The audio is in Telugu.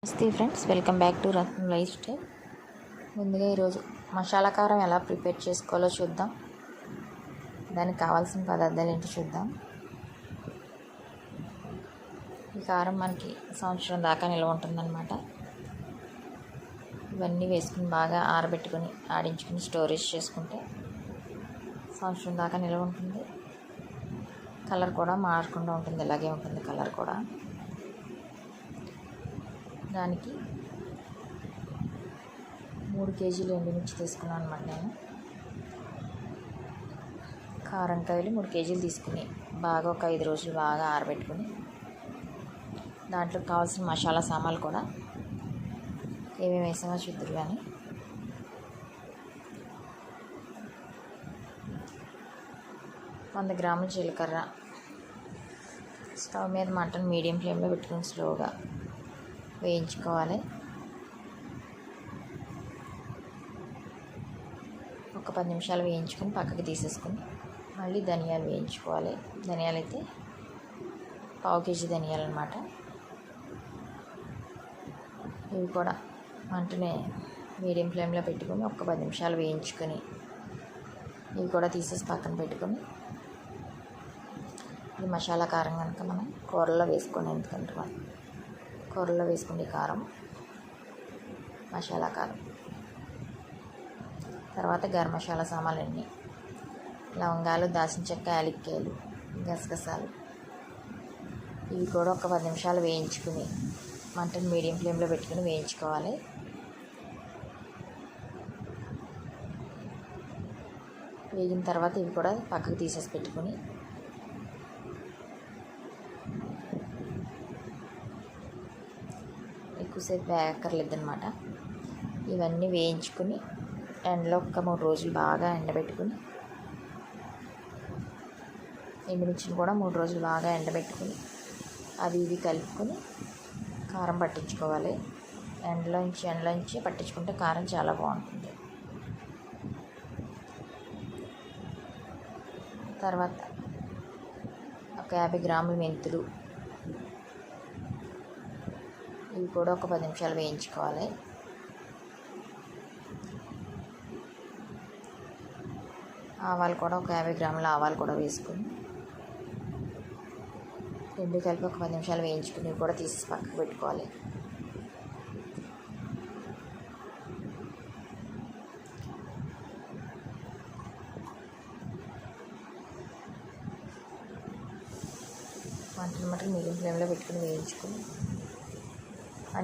నమస్తే friends, welcome back to Ratnam life style. ముందుగా ఈరోజు మసాలా కారం ఎలా ప్రిపేర్ చేసుకోవాలో చూద్దాం. దానికి కావాల్సిన పదార్థాలు ఏంటో చూద్దాం. ఈ కారం మనకి సంవత్సరం దాకా నిల్వ ఉంటుందన్నమాట. ఇవన్నీ వేసుకుని బాగా ఆరబెట్టుకుని ఆడించుకుని స్టోరేజ్ చేసుకుంటే సంవత్సరం దాకా నిల్వ ఉంటుంది. కలర్ కూడా మారకుండా ఉంటుంది, ఇలాగే ఉంటుంది కలర్ కూడా. దానికి 3 కేజీలు ఎండుమిర్చి తీసుకున్నాను అనమాట. నేను కారంకాయలు 3 కేజీలు తీసుకుని బాగా ఒక 5 రోజులు బాగా ఆరబెట్టుకుని దాంట్లో కావాల్సిన మసాలా సామాన్లు కూడా ఏమేమి వేసామో చూద్దరు. కానీ 100 గ్రాముల జీలకర్ర స్టవ్ మీద మంటను మీడియం ఫ్లేమ్లో పెట్టుకుని స్లోగా వేయించుకోవాలి. ఒక 10 నిమిషాలు వేయించుకొని పక్కకి తీసేసుకుని మళ్ళీ ధనియాలు వేయించుకోవాలి. ధనియాలు అయితే 1/2 కేజీ ధనియాలు అన్నమాట. ఇవి కూడా మంటనే మీడియం ఫ్లేమ్లో పెట్టుకొని ఒక 10 నిమిషాలు వేయించుకొని ఇవి కూడా తీసేసి పక్కన పెట్టుకొని, ఇది మసాలా కారం కనుక మనం కూరల్లో వేసుకొని, ఎందుకంటే మనం కూరల్లో వేసుకునే కారం మసాలా కారం. తర్వాత గరం మసాలా సామాన్లన్నీ లవంగాలు, దాల్చిన చెక్క, యాలక్కాయలు, గసగసాలు ఇవి కూడా ఒక 10 నిమిషాలు వేయించుకుని మంటను మీడియం ఫ్లేమ్లో పెట్టుకుని వేయించుకోవాలి. వేగిన తర్వాత ఇవి కూడా పక్కకు తీసేసి పెట్టుకుని ఎక్కువసేపు వేగక్కర్లేదన్నమాట. ఇవన్నీ వేయించుకుని ఎండలో ఒక 3 రోజులు బాగా ఎండబెట్టుకుని, ఎండుమిర్చిని కూడా 3 రోజులు బాగా ఎండబెట్టుకుని అవి ఇవి కలుపుకొని కారం పట్టించుకోవాలి. ఎండలోంచి పట్టించుకుంటే కారం చాలా బాగుంటుంది. తర్వాత ఒక 50 గ్రాముల మెంతులు, ఇవి కూడా ఒక 10 నిమిషాలు వేయించుకోవాలి. ఆవాలు కూడా ఒక 50 గ్రాముల ఆవాలు కూడా వేసుకుని రెండు కలిపి ఒక 10 నిమిషాలు వేయించుకుని ఇవి కూడా తీసి పక్కకు పెట్టుకోవాలి. మంటలు మీడియం ఫ్లేమ్లో పెట్టుకుని వేయించుకుని